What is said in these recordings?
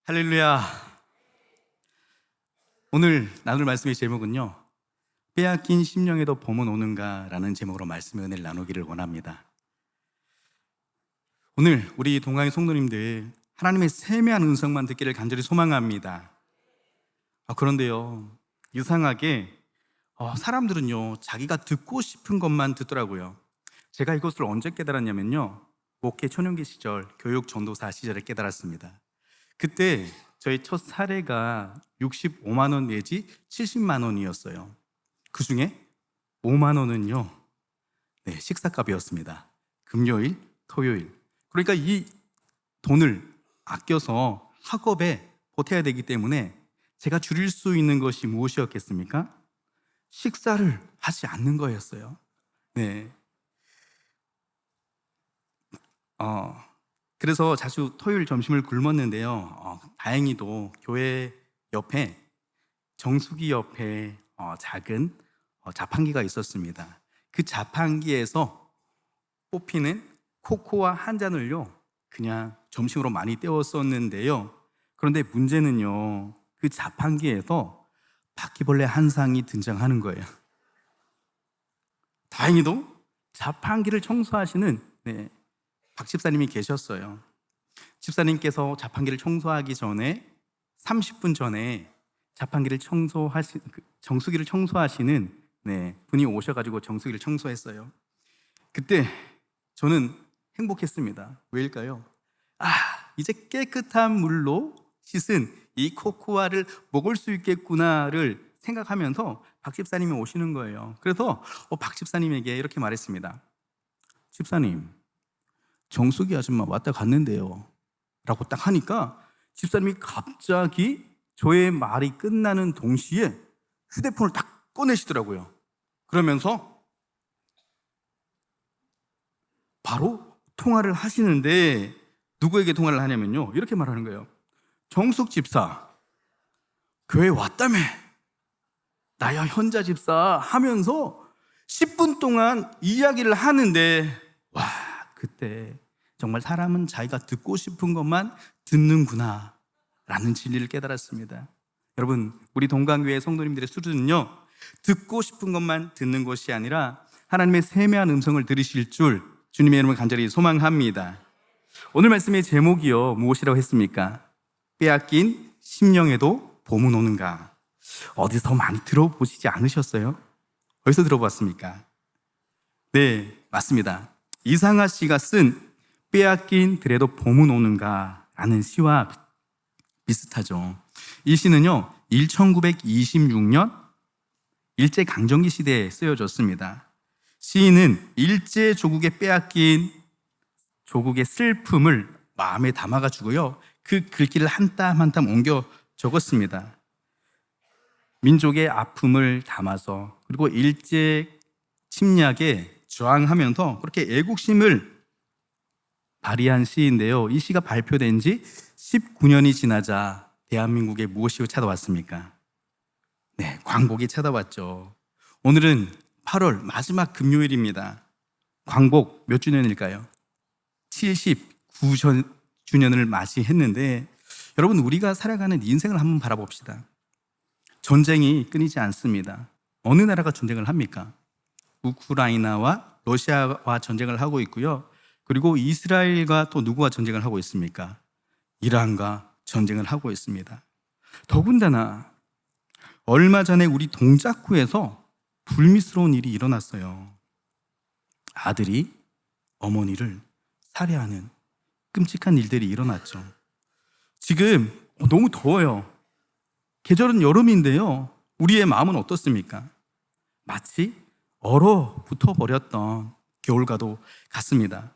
할렐루야. 오늘 나눌 말씀의 제목은요, 빼앗긴 심령에도 봄은 오는가 라는 제목으로 말씀의 은혜를 나누기를 원합니다. 오늘 우리 동강의 성도님들, 하나님의 세미한 음성만 듣기를 간절히 소망합니다. 그런데요, 이상하게 사람들은요, 자기가 듣고 싶은 것만 듣더라고요. 제가 이것을 언제 깨달았냐면요, 목회 초년기 시절 교육 전도사 시절에 깨달았습니다. 그때 저희 첫 사례가 65만 원 내지 70만 원이었어요. 그 중에 5만 원은요, 식사값이었습니다. 금요일, 토요일. 그러니까 이 돈을 아껴서 학업에 보태야 되기 때문에 제가 줄일 수 있는 것이 무엇이었겠습니까? 식사를 하지 않는 거였어요. 네. 그래서 자주 토요일 점심을 굶었는데요. 다행히도 교회 옆에 정수기 옆에 작은 자판기가 있었습니다. 그 자판기에서 뽑히는 코코아 한 잔을요, 그냥 점심으로 많이 때웠었는데요. 그런데 문제는요, 그 자판기에서 바퀴벌레 한 쌍이 등장하는 거예요. 다행히도 자판기를 청소하시는 박 집사님이 계셨어요. 집사님께서 자판기를 청소하기 전에 30분 전에 자판기를 정수기를 청소하시는 분이 오셔가지고 정수기를 청소했어요. 그때 저는 행복했습니다. 왜일까요? 이제 깨끗한 물로 씻은 이 코코아를 먹을 수 있겠구나를 생각하면서 박 집사님이 오시는 거예요. 그래서 박 집사님에게 이렇게 말했습니다. 집사님, 정수기 아줌마 왔다 갔는데요 라고 딱 하니까 집사님이 갑자기 저의 말이 끝나는 동시에 휴대폰을 딱 꺼내시더라고요. 그러면서 바로 통화를 하시는데, 누구에게 통화를 하냐면요, 이렇게 말하는 거예요. 정숙 집사, 교회 왔다며. 나야 현자 집사 하면서 10분 동안 이야기를 하는데, 그때 정말 사람은 자기가 듣고 싶은 것만 듣는구나 라는 진리를 깨달았습니다. 여러분, 우리 동강교회 성도님들의 수준은요, 듣고 싶은 것만 듣는 것이 아니라 하나님의 세미한 음성을 들으실 줄 주님의 이름을 간절히 소망합니다. 오늘 말씀의 제목이요, 무엇이라고 했습니까? 빼앗긴 심령에도 봄은 오는가. 어디서 많이 들어보시지 않으셨어요? 어디서 들어봤습니까? 네, 맞습니다. 이상하 씨가 쓴 빼앗긴 들에도 봄은 오는가 라는 시와 비슷하죠. 이 시는요, 1926년 일제강점기 시대에 쓰여졌습니다. 시인은 일제 조국에 빼앗긴 조국의 슬픔을 마음에 담아가지고요, 그 글귀를 한 땀 한 땀 옮겨 적었습니다. 민족의 아픔을 담아서, 그리고 일제 침략에 저항하면서 그렇게 애국심을 발휘한 시인데요, 이 시가 발표된 지 19년이 지나자 대한민국에 무엇이 찾아왔습니까? 광복이 찾아왔죠. 오늘은 8월 마지막 금요일입니다. 광복 몇 주년일까요? 79주년을 맞이했는데, 여러분, 우리가 살아가는 인생을 한번 바라봅시다. 전쟁이 끊이지 않습니다. 어느 나라가 전쟁을 합니까? 우크라이나와 러시아와 전쟁을 하고 있고요. 그리고 이스라엘과 또 누구와 전쟁을 하고 있습니까? 이란과 전쟁을 하고 있습니다. 더군다나 얼마 전에 우리 동작구에서 불미스러운 일이 일어났어요. 아들이 어머니를 살해하는 끔찍한 일들이 일어났죠. 지금 너무 더워요. 계절은 여름인데요, 우리의 마음은 어떻습니까? 마치 얼어붙어 버렸던 겨울과도 같습니다.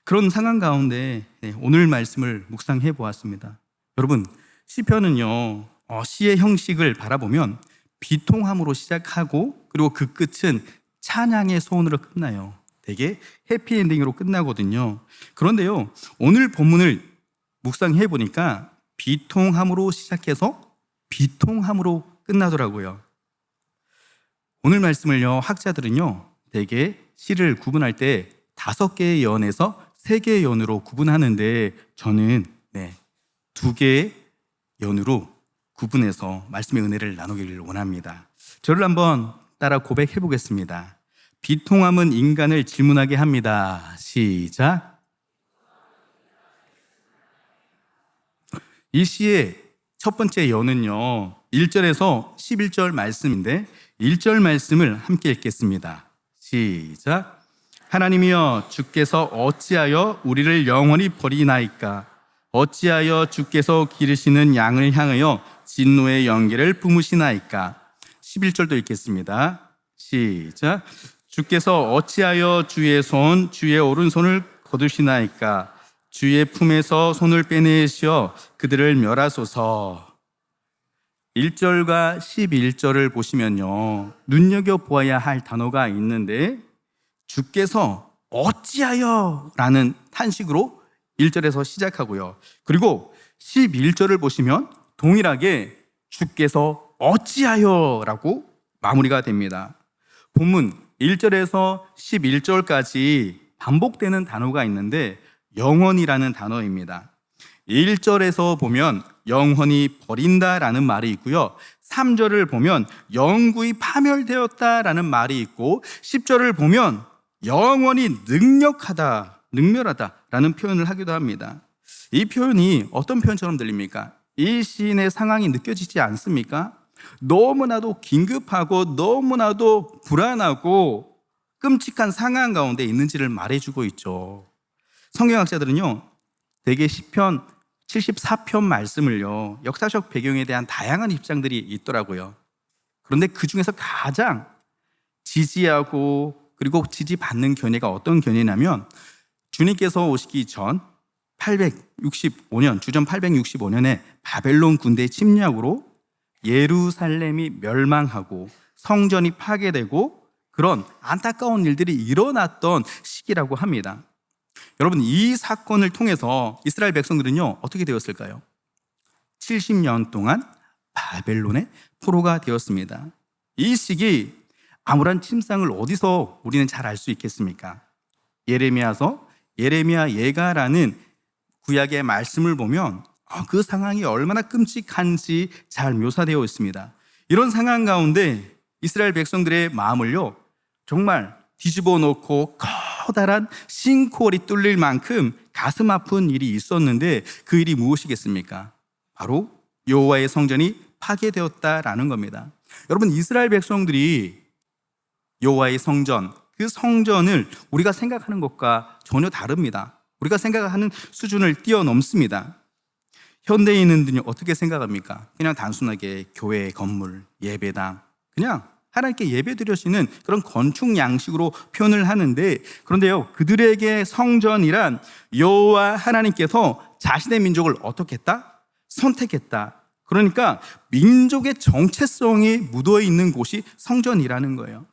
그런 상황 가운데 오늘 말씀을 묵상해 보았습니다. 여러분, 시편은요, 시의 형식을 바라보면 비통함으로 시작하고, 그리고 그 끝은 찬양의 소원으로 끝나요. 되게 해피엔딩으로 끝나거든요. 그런데요, 오늘 본문을 묵상해 보니까 비통함으로 시작해서 비통함으로 끝나더라고요. 오늘 말씀을요, 학자들은요, 대개 시를 구분할 때 5개의 연에서 3개의 연으로 구분하는데, 저는 2개의 연으로 구분해서 말씀의 은혜를 나누기를 원합니다. 저를 한번 따라 고백해 보겠습니다. 비통함은 인간을 질문하게 합니다. 시작. 이 시의 첫 번째 연은요, 1절에서 11절 말씀인데 1절 말씀을 함께 읽겠습니다. 시작. 하나님이여, 주께서 어찌하여 우리를 영원히 버리나이까? 어찌하여 주께서 기르시는 양을 향하여 진노의 연기를 뿜으시나이까? 11절도 읽겠습니다. 시작. 주께서 어찌하여 주의 손, 주의 오른손을 거두시나이까? 주의 품에서 손을 빼내시어 그들을 멸하소서. 1절과 11절을 보시면요, 눈여겨보아야 할 단어가 있는데 주께서 어찌하여 라는 탄식으로 1절에서 시작하고요. 그리고 11절을 보시면 동일하게 주께서 어찌하여 라고 마무리가 됩니다. 본문 1절에서 11절까지 반복되는 단어가 있는데 영원이라는 단어입니다. 1절에서 보면 영원히 버린다라는 말이 있고요. 3절을 보면 영구히 파멸되었다라는 말이 있고 10절을 보면 영원히 능멸하다라는 표현을 하기도 합니다. 이 표현이 어떤 표현처럼 들립니까? 이 시인의 상황이 느껴지지 않습니까? 너무나도 긴급하고 너무나도 불안하고 끔찍한 상황 가운데 있는지를 말해주고 있죠. 성경학자들은요, 대개 시편 74편 말씀을요, 역사적 배경에 대한 다양한 입장들이 있더라고요. 그런데 그 중에서 가장 지지하고 그리고 지지받는 견해가 어떤 견해냐면, 주님께서 오시기 전 865년, 주전 865년에 바벨론 군대의 침략으로 예루살렘이 멸망하고 성전이 파괴되고 그런 안타까운 일들이 일어났던 시기라고 합니다. 여러분, 이 사건을 통해서 이스라엘 백성들은요, 어떻게 되었을까요? 70년 동안 바벨론의 포로가 되었습니다. 이 시기 아무런 침상을 어디서 우리는 잘 알 수 있겠습니까? 예레미야서 예레미야 예가라는 구약의 말씀을 보면 그 상황이 얼마나 끔찍한지 잘 묘사되어 있습니다. 이런 상황 가운데 이스라엘 백성들의 마음을요, 정말 뒤집어 놓고 커다란 싱크홀이 뚫릴 만큼 가슴 아픈 일이 있었는데 그 일이 무엇이겠습니까? 바로 여호와의 성전이 파괴되었다라는 겁니다. 여러분, 이스라엘 백성들이 여호와의 성전, 그 성전을 우리가 생각하는 것과 전혀 다릅니다. 우리가 생각하는 수준을 뛰어넘습니다. 현대인은요, 어떻게 생각합니까? 그냥 단순하게 교회 건물, 예배당, 그냥 하나님께 예배 드려지는 그런 건축 양식으로 표현을 하는데, 그런데요, 그들에게 성전이란 여호와 하나님께서 자신의 민족을 어떻게 했다? 선택했다. 그러니까 민족의 정체성이 묻어 있는 곳이 성전이라는 거예요.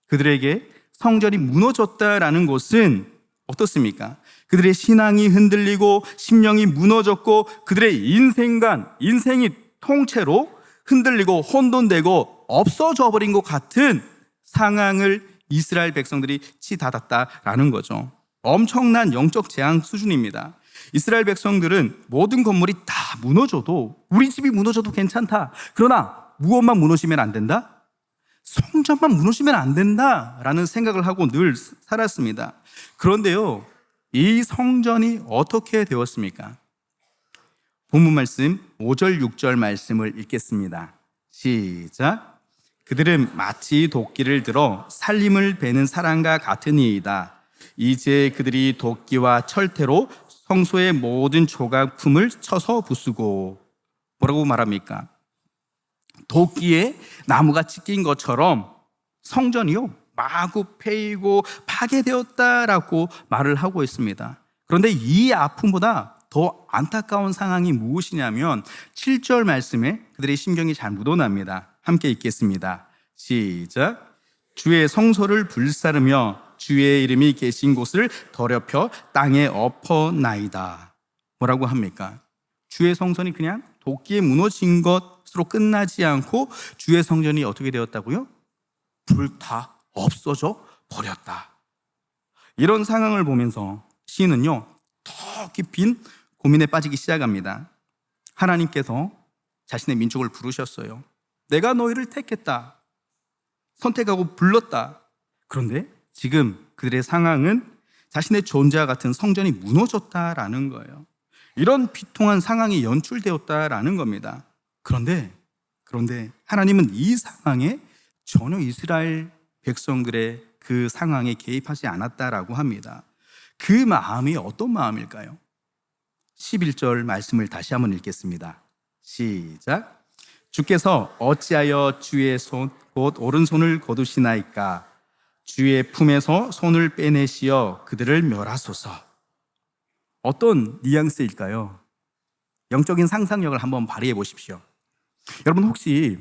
그들에게 성전이 무너졌다라는 것은 어떻습니까? 그들의 신앙이 흔들리고 심령이 무너졌고 그들의 인생이 통째로 흔들리고 혼돈되고 없어져 버린 것 같은 상황을 이스라엘 백성들이 치닫았다라는 거죠. 엄청난 영적 재앙 수준입니다. 이스라엘 백성들은 모든 건물이 다 무너져도, 우리 집이 무너져도 괜찮다. 그러나 무엇만 무너지면 안 된다? 성전만 무너지면 안 된다라는 생각을 하고 늘 살았습니다. 그런데요, 이 성전이 어떻게 되었습니까? 본문 말씀 5절 6절 말씀을 읽겠습니다. 시작. 그들은 마치 도끼를 들어 살림을 베는 사람과 같으니이다. 이제 그들이 도끼와 철퇴로 성소의 모든 조각품을 쳐서 부수고. 뭐라고 말합니까? 도끼에 나무가 찢긴 것처럼 성전이요, 마구 패이고 파괴되었다라고 말을 하고 있습니다. 그런데 이 아픔보다 더 안타까운 상황이 무엇이냐면 7절 말씀에 그들의 심경이 잘 묻어납니다. 함께 읽겠습니다. 시작. 주의 성소를 불사르며 주의 이름이 계신 곳을 더럽혀 땅에 엎어나이다. 뭐라고 합니까? 주의 성전이 그냥 도끼에 무너진 것으로 끝나지 않고 주의 성전이 어떻게 되었다고요? 불타 없어져 버렸다. 이런 상황을 보면서 시인은요, 더 깊은 고민에 빠지기 시작합니다. 하나님께서 자신의 민족을 부르셨어요. 내가 너희를 택했다. 선택하고 불렀다. 그런데 지금 그들의 상황은 자신의 존재와 같은 성전이 무너졌다라는 거예요. 이런 비통한 상황이 연출되었다라는 겁니다. 그런데 하나님은 이 상황에 전혀 이스라엘 백성들의 그 상황에 개입하지 않았다라고 합니다. 그 마음이 어떤 마음일까요? 11절 말씀을 다시 한번 읽겠습니다. 시작. 주께서 어찌하여 주의 손 곧 오른손을 거두시나이까? 주의 품에서 손을 빼내시어 그들을 멸하소서. 어떤 뉘앙스일까요? 영적인 상상력을 한번 발휘해 보십시오. 여러분 혹시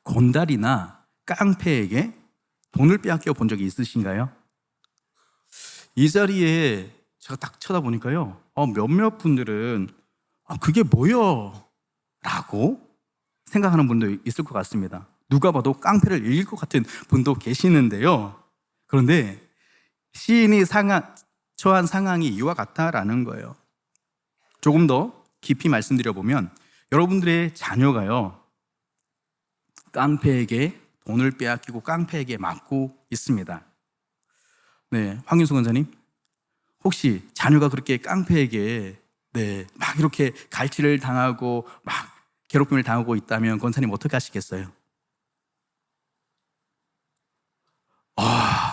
건달이나 깡패에게 돈을 빼앗겨 본 적이 있으신가요? 이 자리에 제가 딱 쳐다보니까요, 몇몇 분들은 그게 뭐여? 라고 생각하는 분도 있을 것 같습니다. 누가 봐도 깡패를 이길 것 같은 분도 계시는데요. 그런데 시인이 처한 상황이 이와 같다라는 거예요. 조금 더 깊이 말씀드려보면 여러분들의 자녀가요, 깡패에게 돈을 빼앗기고 깡패에게 맞고 있습니다. 네, 황윤수 권사님, 혹시 자녀가 그렇게 깡패에게 막 이렇게 갈취를 당하고 막 괴롭힘을 당하고 있다면 권사님 어떻게 하시겠어요?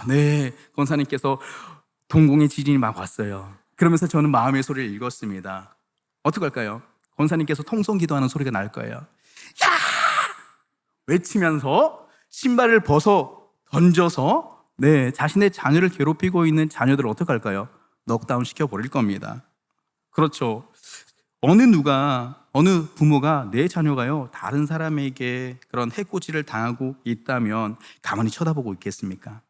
네, 권사님께서 동공의 지진이 막 왔어요. 그러면서 저는 마음의 소리를 읽었습니다. 어떻게 할까요? 권사님께서 통성 기도하는 소리가 날 거예요. 야! 외치면서 신발을 던져서 자신의 자녀를 괴롭히고 있는 자녀들을 어떻게 할까요? 넉다운 시켜버릴 겁니다. 그렇죠. 어느 부모가 내 자녀가요, 다른 사람에게 그런 해코지를 당하고 있다면 가만히 쳐다보고 있겠습니까?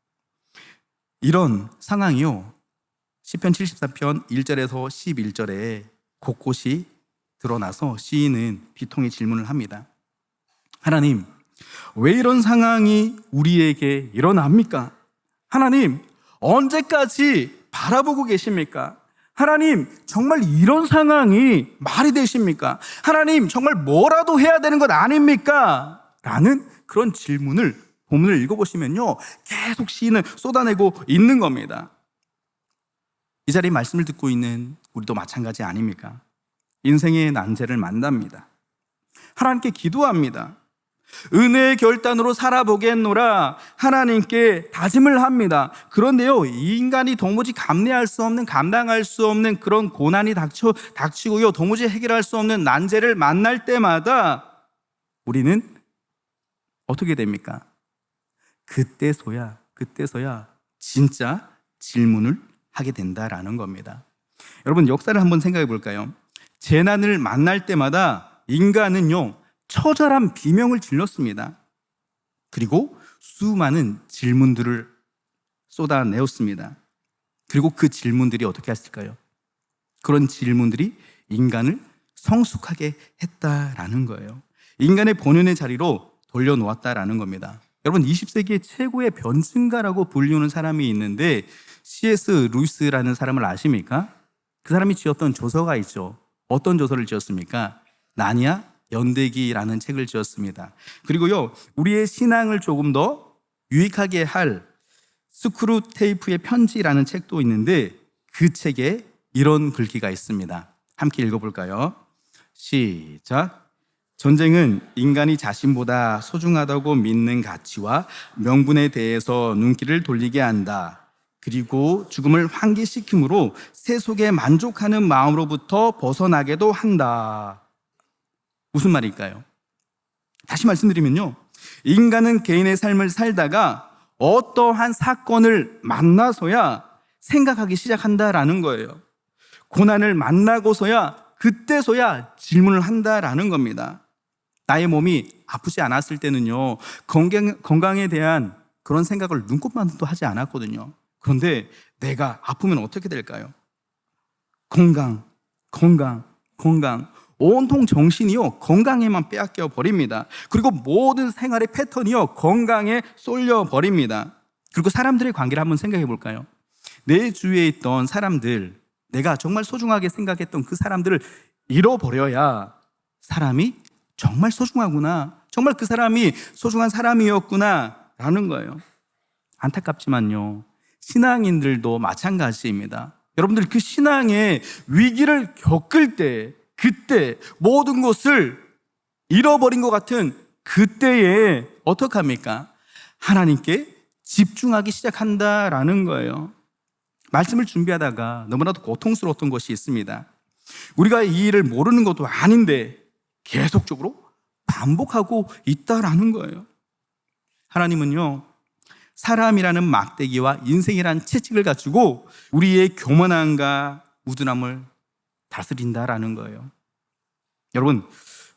이런 상황이요, 시편 74편 1절에서 11절에 곳곳이 드러나서 시인은 비통의 질문을 합니다. 하나님, 왜 이런 상황이 우리에게 일어납니까? 하나님, 언제까지 바라보고 계십니까? 하나님, 정말 이런 상황이 말이 되십니까? 하나님, 정말 뭐라도 해야 되는 것 아닙니까? 라는 그런 질문을 본문을 읽어보시면요, 계속 시인은 쏟아내고 있는 겁니다. 이 자리에 말씀을 듣고 있는 우리도 마찬가지 아닙니까? 인생의 난제를 만납니다. 하나님께 기도합니다. 은혜의 결단으로 살아보겠노라 하나님께 다짐을 합니다. 그런데요, 이 인간이 도무지 감당할 수 없는 그런 고난이 닥치고요, 도무지 해결할 수 없는 난제를 만날 때마다 우리는 어떻게 됩니까? 그때서야 진짜 질문을 하게 된다라는 겁니다. 여러분, 역사를 한번 생각해 볼까요? 재난을 만날 때마다 인간은요, 처절한 비명을 질렀습니다. 그리고 수많은 질문들을 쏟아내었습니다. 그리고 그 질문들이 어떻게 했을까요? 그런 질문들이 인간을 성숙하게 했다라는 거예요. 인간의 본연의 자리로 돌려놓았다라는 겁니다. 여러분, 20세기의 최고의 변증가라고 불리우는 사람이 있는데 C.S. 루이스라는 사람을 아십니까? 그 사람이 지었던 조서가 있죠. 어떤 조서를 지었습니까? 나니아 연대기라는 책을 지었습니다. 그리고요, 우리의 신앙을 조금 더 유익하게 할 스크루테이프의 편지라는 책도 있는데 그 책에 이런 글귀가 있습니다. 함께 읽어볼까요? 시작. 전쟁은 인간이 자신보다 소중하다고 믿는 가치와 명분에 대해서 눈길을 돌리게 한다. 그리고 죽음을 환기시킴으로 세속에 만족하는 마음으로부터 벗어나게도 한다. 무슨 말일까요? 다시 말씀드리면요, 인간은 개인의 삶을 살다가 어떠한 사건을 만나서야 생각하기 시작한다라는 거예요. 고난을 그때서야 질문을 한다라는 겁니다. 나의 몸이 아프지 않았을 때는요, 건강에 대한 그런 생각을 눈꼽만도 하지 않았거든요. 그런데 내가 아프면 어떻게 될까요? 건강. 온통 정신이요, 건강에만 빼앗겨 버립니다. 그리고 모든 생활의 패턴이요, 건강에 쏠려 버립니다. 그리고 사람들의 관계를 한번 생각해 볼까요? 내 주위에 있던 사람들, 내가 정말 소중하게 생각했던 그 사람들을 잃어버려야 사람이 정말 소중하구나. 정말 그 사람이 소중한 사람이었구나. 라는 거예요. 안타깝지만요, 신앙인들도 마찬가지입니다. 여러분들 그 신앙의 위기를 겪을 때, 그때 모든 것을 잃어버린 것 같은 그때에 어떡합니까? 하나님께 집중하기 시작한다라는 거예요. 말씀을 준비하다가 너무나도 고통스러웠던 것이 있습니다. 우리가 이 일을 모르는 것도 아닌데 계속적으로 반복하고 있다라는 거예요. 하나님은요, 사람이라는 막대기와 인생이라는 채찍을 가지고 우리의 교만함과 우둔함을 다스린다라는 거예요. 여러분,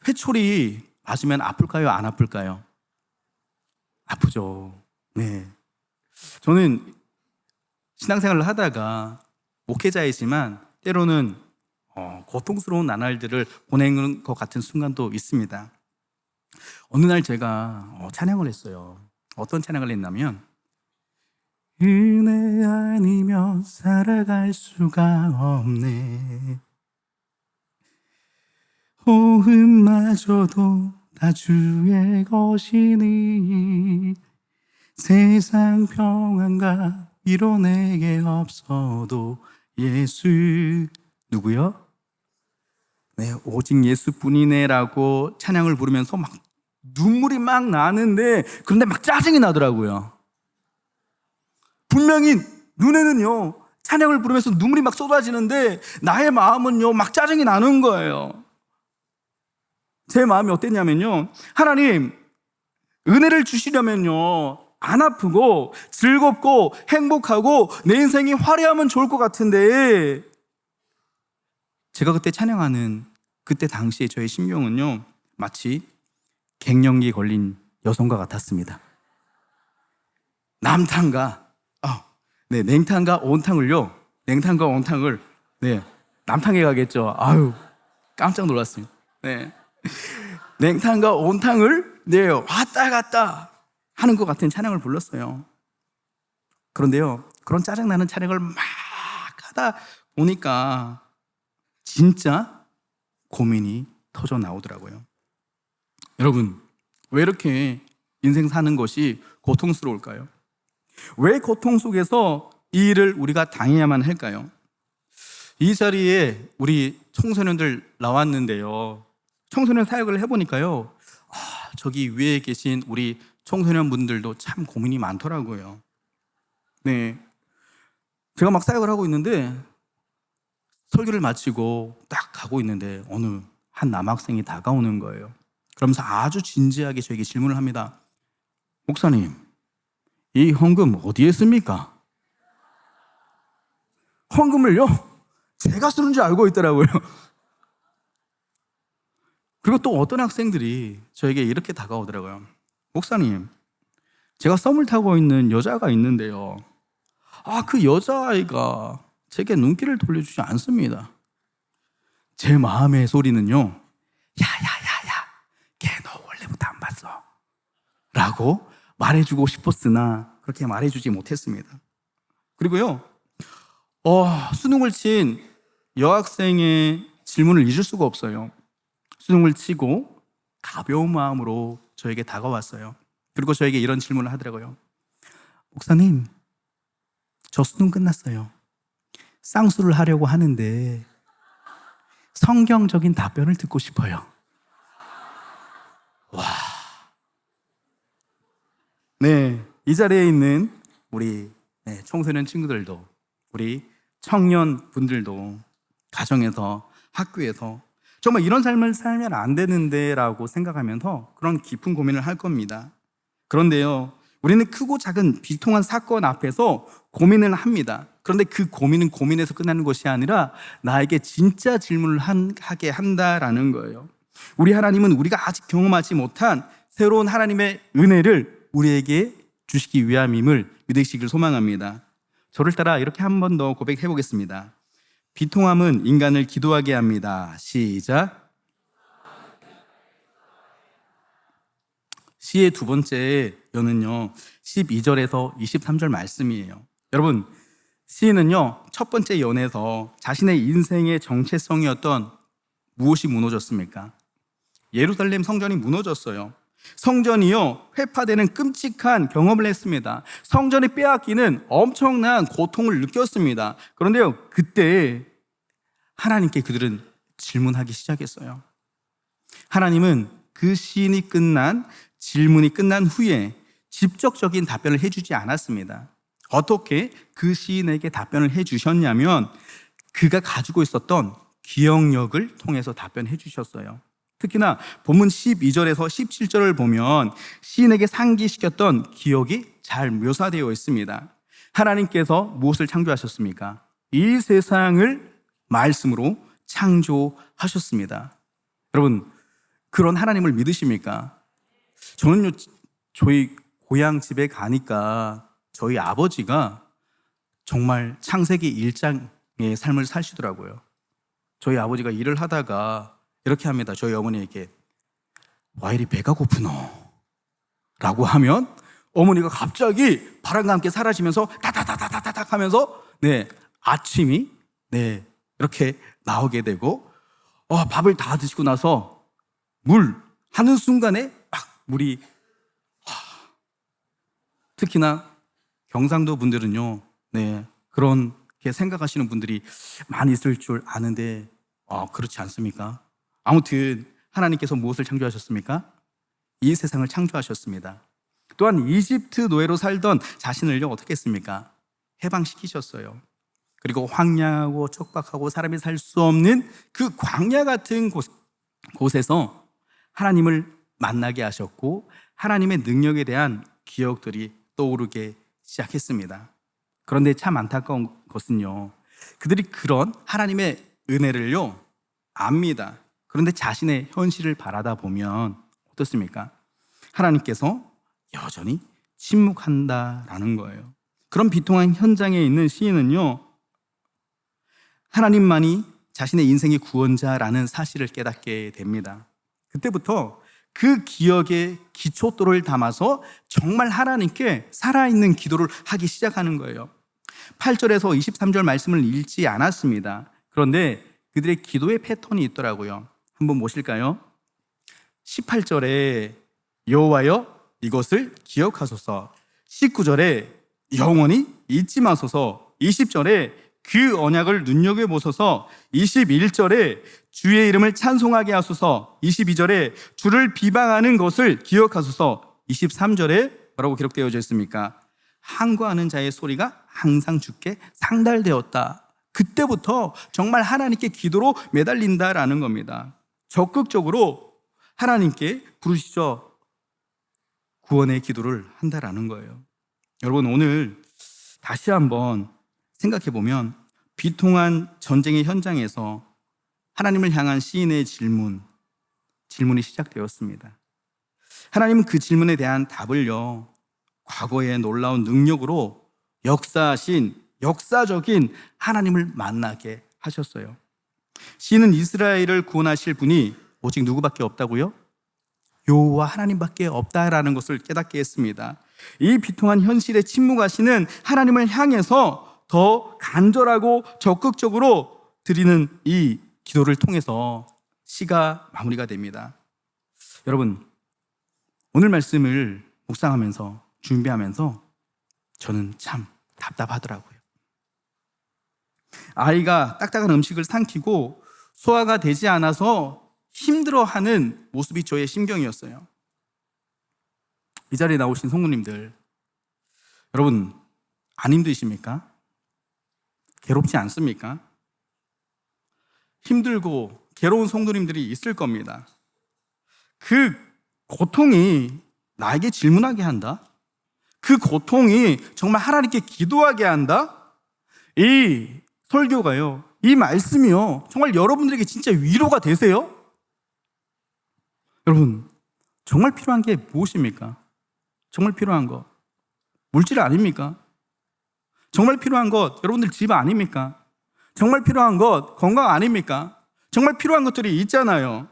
회초리 맞으면 아플까요? 안 아플까요? 아프죠. 네. 저는 신앙생활을 하다가 목회자이지만 때로는 고통스러운 나날들을 보내는 것 같은 순간도 있습니다. 어느 날 제가 찬양을 했어요. 어떤 찬양을 했냐면, 은혜 아니면 살아갈 수가 없네, 호흡마저도 다 주의 것이니, 세상 평안과 위로 내게 없어도 예수, 누구요? 네, 오직 예수뿐이네 라고 찬양을 부르면서 막 눈물이 막 나는데, 그런데 막 짜증이 나더라고요. 분명히 눈에는요 찬양을 부르면서 눈물이 막 쏟아지는데 나의 마음은요 막 짜증이 나는 거예요. 제 마음이 어땠냐면요, 하나님, 은혜를 주시려면요 안 아프고 즐겁고 행복하고 내 인생이 화려하면 좋을 것 같은데, 제가 그때 찬양하는 그때 당시에 저의 심경은요 마치 갱년기 걸린 여성과 같았습니다. 남탕과 냉탕과 온탕을요, 냉탕과 온탕을 남탕에 가겠죠. 아유, 깜짝 놀랐습니다. 냉탕과 온탕을 왔다 갔다 하는 것 같은 찬양을 불렀어요. 그런데요, 그런 짜증나는 찬양을 막 하다 보니까 진짜 고민이 터져 나오더라고요. 여러분, 왜 이렇게 인생 사는 것이 고통스러울까요? 왜 고통 속에서 이 일을 우리가 당해야만 할까요? 이 자리에 우리 청소년들 나왔는데요, 청소년 사역을 해보니까요, 저기 위에 계신 우리 청소년 분들도 참 고민이 많더라고요. 제가 막 사역을 하고 있는데 설교를 마치고 딱 가고 있는데 어느 한 남학생이 다가오는 거예요. 그러면서 아주 진지하게 저에게 질문을 합니다. 목사님, 이 헌금 어디에 씁니까? 헌금을요? 제가 쓰는 줄 알고 있더라고요. 그리고 또 어떤 학생들이 저에게 이렇게 다가오더라고요. 목사님, 제가 썸을 타고 있는 여자가 있는데요, 그 여자아이가 제게 눈길을 돌려주지 않습니다. 제 마음의 소리는요, 야야야야, 걔 너 원래부터 안 봤어 라고 말해주고 싶었으나 그렇게 말해주지 못했습니다. 그리고요, 수능을 친 여학생의 질문을 잊을 수가 없어요. 수능을 치고 가벼운 마음으로 저에게 다가왔어요. 그리고 저에게 이런 질문을 하더라고요. 목사님, 저 수능 끝났어요. 쌍수를 하려고 하는데 성경적인 답변을 듣고 싶어요. 와. 이 자리에 있는 우리 청소년 친구들도, 우리 청년 분들도 가정에서, 학교에서 정말 이런 삶을 살면 안 되는데 라고 생각하면서 그런 깊은 고민을 할 겁니다. 그런데요, 우리는 크고 작은 비통한 사건 앞에서 고민을 합니다. 그런데 그 고민은 고민에서 끝나는 것이 아니라 나에게 진짜 질문을 하게 한다라는 거예요. 우리 하나님은 우리가 아직 경험하지 못한 새로운 하나님의 은혜를 우리에게 주시기 위함임을 믿으시길 소망합니다. 저를 따라 이렇게 한 번 더 고백해 보겠습니다. 비통함은 인간을 기도하게 합니다. 시작. 시의 두 번째 연은요 12절에서 23절 말씀이에요. 여러분, 시인은요 첫 번째 연에서 자신의 인생의 정체성이었던 무엇이 무너졌습니까? 예루살렘 성전이 무너졌어요. 성전이요, 회파되는 끔찍한 경험을 했습니다. 성전이 빼앗기는 엄청난 고통을 느꼈습니다. 그런데요, 그때 하나님께 그들은 질문하기 시작했어요. 하나님은 그 질문이 끝난 후에 직접적인 답변을 해주지 않았습니다. 어떻게 그 시인에게 답변을 해주셨냐면 그가 가지고 있었던 기억력을 통해서 답변해 주셨어요. 특히나 본문 12절에서 17절을 보면 시인에게 상기시켰던 기억이 잘 묘사되어 있습니다. 하나님께서 무엇을 창조하셨습니까? 이 세상을 말씀으로 창조하셨습니다. 여러분, 그런 하나님을 믿으십니까? 저는요, 저희 고향 집에 가니까 저희 아버지가 정말 창세기 1장의 삶을 사시더라고요. 저희 아버지가 일을 하다가 이렇게 합니다. 저희 어머니에게 와 이리 배가 고프노? 라고 하면 어머니가 갑자기 바람과 함께 사라지면서 다다다다다닥 하면서 아침이 이렇게 나오게 되고 밥을 다 드시고 나서 물 하는 순간에 막 물이 특히나 경상도 분들은요 그렇게 생각하시는 분들이 많이 있을 줄 아는데 그렇지 않습니까? 아무튼 하나님께서 무엇을 창조하셨습니까? 이 세상을 창조하셨습니다. 또한 이집트 노예로 살던 자신을요 어떻게 했습니까? 해방시키셨어요. 그리고 황량하고 척박하고 사람이 살 수 없는 그 광야 같은 곳에서 하나님을 만나게 하셨고 하나님의 능력에 대한 기억들이 떠오르게 시작했습니다. 그런데 참 안타까운 것은요, 그들이 그런 하나님의 은혜를요 압니다. 그런데 자신의 현실을 바라다 보면 어떻습니까? 하나님께서 여전히 침묵한다라는 거예요. 그런 비통한 현장에 있는 시인은요, 하나님만이 자신의 인생의 구원자라는 사실을 깨닫게 됩니다. 그때부터 그 기억에 기초도를 담아서 정말 하나님께 살아있는 기도를 하기 시작하는 거예요. 8절에서 23절 말씀을 읽지 않았습니다. 그런데 그들의 기도의 패턴이 있더라고요. 한번 보실까요? 18절에 여호와여 이것을 기억하소서, 19절에 영원히 잊지 마소서, 20절에 그 언약을 눈여겨보소서, 21절에 주의 이름을 찬송하게 하소서, 22절에 주를 비방하는 것을 기억하소서, 23절에 뭐라고 기록되어져 있습니까? 항거하는 자의 소리가 항상 주께 상달되었다. 그때부터 정말 하나님께 기도로 매달린다라는 겁니다. 적극적으로 하나님께 부르시죠. 구원의 기도를 한다라는 거예요. 여러분, 오늘 다시 한번 생각해 보면 비통한 전쟁의 현장에서 하나님을 향한 시인의 질문이 시작되었습니다. 하나님은 그 질문에 대한 답을요, 과거의 놀라운 능력으로 역사적인 하나님을 만나게 하셨어요. 시인은 이스라엘을 구원하실 분이 오직 누구밖에 없다고요? 여호와 하나님밖에 없다라는 것을 깨닫게 했습니다. 이 비통한 현실에 침묵하시는 하나님을 향해서 더 간절하고 적극적으로 드리는 이 기도를 통해서 시가 마무리가 됩니다. 여러분, 오늘 말씀을 묵상하면서 준비하면서 저는 참 답답하더라고요. 아이가 딱딱한 음식을 삼키고 소화가 되지 않아서 힘들어하는 모습이 저의 심경이었어요. 이 자리에 나오신 성도님들, 여러분 안 힘드십니까? 괴롭지 않습니까? 힘들고 괴로운 성도님들이 있을 겁니다. 그 고통이 나에게 질문하게 한다? 그 고통이 정말 하나님께 기도하게 한다? 이 설교가요, 이 말씀이요, 정말 여러분들에게 진짜 위로가 되세요? 여러분, 정말 필요한 게 무엇입니까? 정말 필요한 것 물질 아닙니까? 정말 필요한 것 여러분들 집 아닙니까? 정말 필요한 것 건강 아닙니까? 정말 필요한 것들이 있잖아요.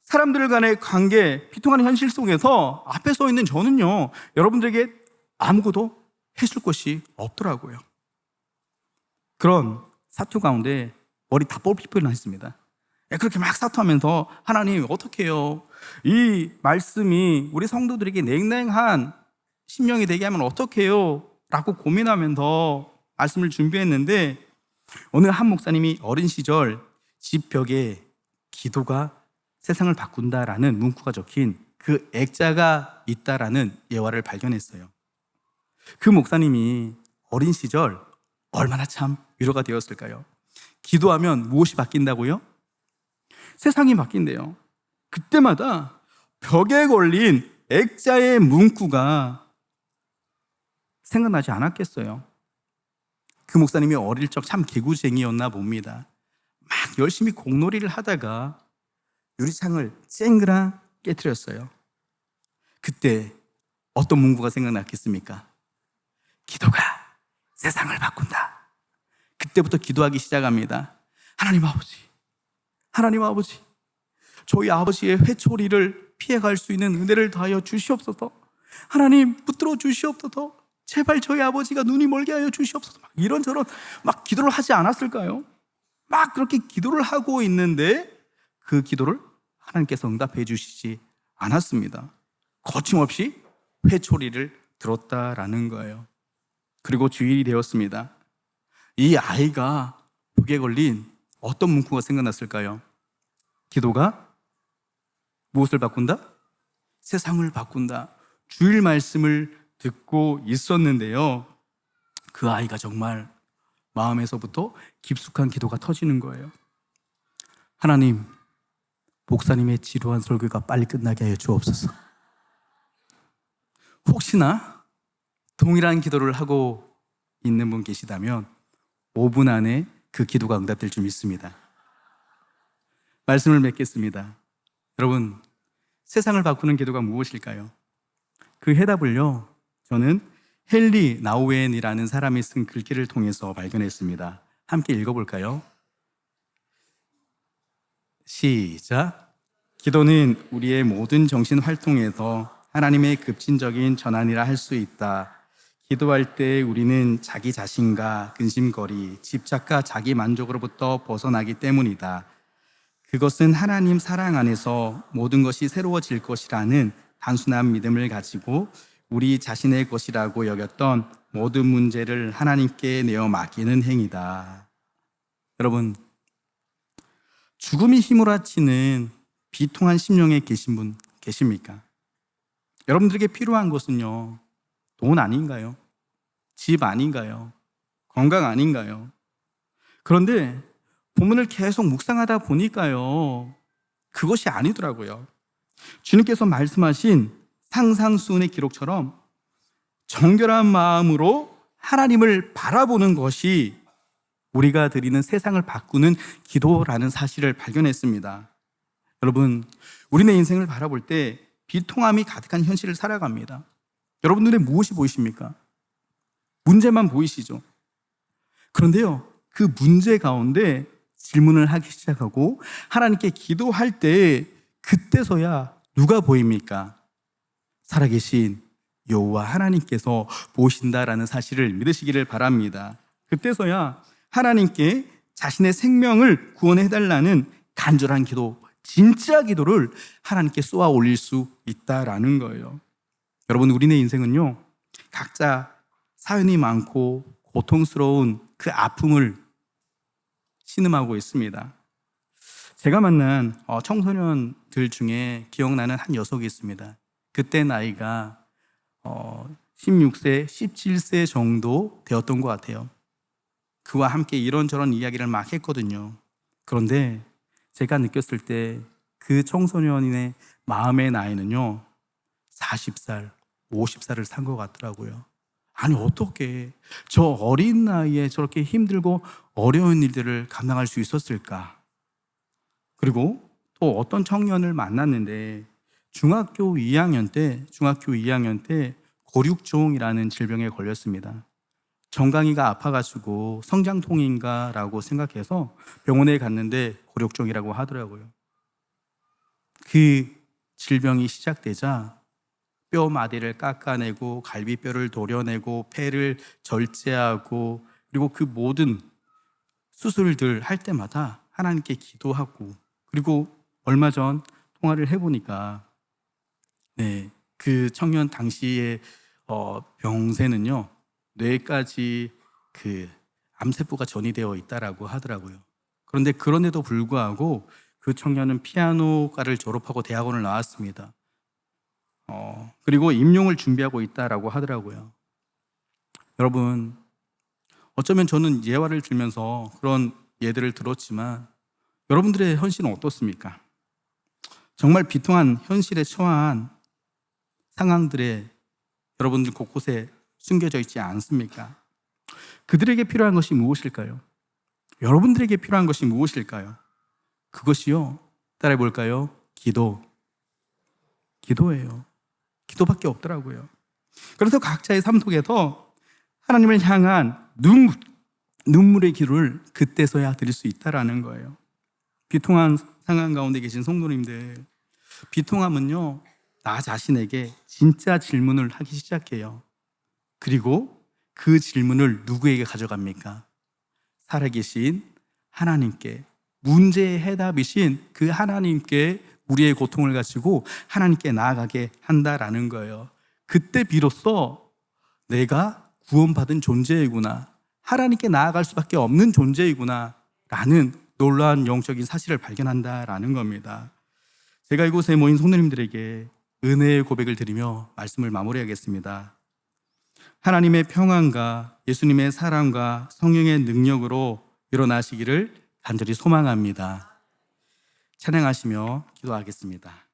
사람들 간의 관계, 비통한 현실 속에서 앞에 서 있는 저는요, 여러분들에게 아무것도 해줄 것이 없더라고요. 그런 사투 가운데 머리 다 뽑힐 뻔했습니다. 그렇게 막 사투하면서 하나님 어떻게 해요? 이 말씀이 우리 성도들에게 냉랭한 심령이 되게 하면 어떻게 해요? 라고 고민하면서 말씀을 준비했는데 어느 한 목사님이 어린 시절 집 벽에 기도가 세상을 바꾼다라는 문구가 적힌 그 액자가 있다라는 예화를 발견했어요. 그 목사님이 어린 시절 얼마나 참 위로가 되었을까요? 기도하면 무엇이 바뀐다고요? 세상이 바뀐대요. 그때마다 벽에 걸린 액자의 문구가 생각나지 않았겠어요. 그 목사님이 어릴 적 참 개구쟁이였나 봅니다. 막 열심히 공놀이를 하다가 유리창을 쨍그랑 깨뜨렸어요. 그때 어떤 문구가 생각났겠습니까? 기도가 세상을 바꾼다. 그때부터 기도하기 시작합니다. 하나님 아버지, 하나님 아버지, 저희 아버지의 회초리를 피해갈 수 있는 은혜를 다하여 주시옵소서. 하나님 붙들어 주시옵소서. 제발 저희 아버지가 눈이 멀게 하여 주시옵소서. 막 이런저런 막 기도를 하지 않았을까요? 막 그렇게 기도를 하고 있는데 그 기도를 하나님께서 응답해 주시지 않았습니다. 거침없이 회초리를 들었다라는 거예요. 그리고 주일이 되었습니다. 이 아이가 벽에 걸린 어떤 문구가 생각났을까요? 기도가 무엇을 바꾼다? 세상을 바꾼다. 주일 말씀을 듣고 있었는데요. 그 아이가 정말 마음에서부터 깊숙한 기도가 터지는 거예요. 하나님, 목사님의 지루한 설교가 빨리 끝나게 하여 주옵소서. 혹시나 동일한 기도를 하고 있는 분 계시다면 5분 안에 그 기도가 응답될 줄 믿습니다. 말씀을 맺겠습니다. 여러분, 세상을 바꾸는 기도가 무엇일까요? 그 해답을요, 저는 헨리 나우엔이라는 사람이 쓴 글귀를 통해서 발견했습니다. 함께 읽어볼까요? 시작. 기도는 우리의 모든 정신 활동에서 하나님의 급진적인 전환이라 할 수 있다. 기도할 때 우리는 자기 자신과 근심거리, 집착과 자기 만족으로부터 벗어나기 때문이다. 그것은 하나님 사랑 안에서 모든 것이 새로워질 것이라는 단순한 믿음을 가지고 우리 자신의 것이라고 여겼던 모든 문제를 하나님께 내어 맡기는 행위다. 여러분, 죽음이 휘몰아치는 비통한 심령에 계신 분 계십니까? 여러분들에게 필요한 것은요, 돈 아닌가요? 집 아닌가요? 건강 아닌가요? 그런데 본문을 계속 묵상하다 보니까요, 그것이 아니더라고요. 주님께서 말씀하신 상상수훈의 기록처럼 정결한 마음으로 하나님을 바라보는 것이 우리가 드리는 세상을 바꾸는 기도라는 사실을 발견했습니다. 여러분, 우리네 인생을 바라볼 때 비통함이 가득한 현실을 살아갑니다. 여러분 눈에 무엇이 보이십니까? 문제만 보이시죠? 그런데요, 그 문제 가운데 질문을 하기 시작하고 하나님께 기도할 때 그때서야 누가 보입니까? 살아계신 여호와 하나님께서 보신다라는 사실을 믿으시기를 바랍니다. 그때서야 하나님께 자신의 생명을 구원해달라는 간절한 기도, 진짜 기도를 하나님께 쏘아 올릴 수 있다라는 거예요. 여러분, 우리네 인생은요, 각자 사연이 많고 고통스러운 그 아픔을 신음하고 있습니다. 제가 만난 청소년들 중에 기억나는 한 녀석이 있습니다. 그때 나이가 16세, 17세 정도 되었던 것 같아요. 그와 함께 이런저런 이야기를 막 했거든요. 그런데 제가 느꼈을 때 그 청소년의 마음의 나이는요, 40살, 50살을 산 것 같더라고요. 아니, 어떻게 저 어린 나이에 저렇게 힘들고 어려운 일들을 감당할 수 있었을까? 그리고 또 어떤 청년을 만났는데 중학교 2학년 때 고륙종이라는 질병에 걸렸습니다. 정강이가 아파가지고 성장통인가라고 생각해서 병원에 갔는데 고륙종이라고 하더라고요. 그 질병이 시작되자 뼈 마디를 깎아내고 갈비뼈를 도려내고 폐를 절제하고 그리고 그 모든 수술들 할 때마다 하나님께 기도하고 그리고 얼마 전 통화를 해보니까 그 청년 당시의 병세는요, 뇌까지 그 암세포가 전이되어 있다라고 하더라고요. 그런데 그런데도 불구하고 그 청년은 피아노과를 졸업하고 대학원을 나왔습니다. 그리고 임용을 준비하고 있다라고 하더라고요. 여러분, 어쩌면 저는 예화를 들면서 그런 예들을 들었지만 여러분들의 현실은 어떻습니까? 정말 비통한 현실에 처한 상황들에 여러분들 곳곳에 숨겨져 있지 않습니까? 그들에게 필요한 것이 무엇일까요? 여러분들에게 필요한 것이 무엇일까요? 그것이요, 따라해 볼까요? 기도예요. 기도밖에 없더라고요. 그래서 각자의 삶 속에서 하나님을 향한 눈물의 기도를 그때서야 드릴 수 있다라는 거예요. 비통한 상황 가운데 계신 성도님들, 비통함은요, 나 자신에게 진짜 질문을 하기 시작해요. 그리고 그 질문을 누구에게 가져갑니까? 살아계신 하나님께, 문제의 해답이신 그 하나님께 우리의 고통을 가지고 하나님께 나아가게 한다라는 거예요. 그때 비로소 내가 구원받은 존재이구나, 하나님께 나아갈 수밖에 없는 존재이구나 라는 놀라운 영적인 사실을 발견한다라는 겁니다. 제가 이곳에 모인 성도님들에게 은혜의 고백을 드리며 말씀을 마무리하겠습니다. 하나님의 평안과 예수님의 사랑과 성령의 능력으로 일어나시기를 간절히 소망합니다. 찬양하시며 기도하겠습니다.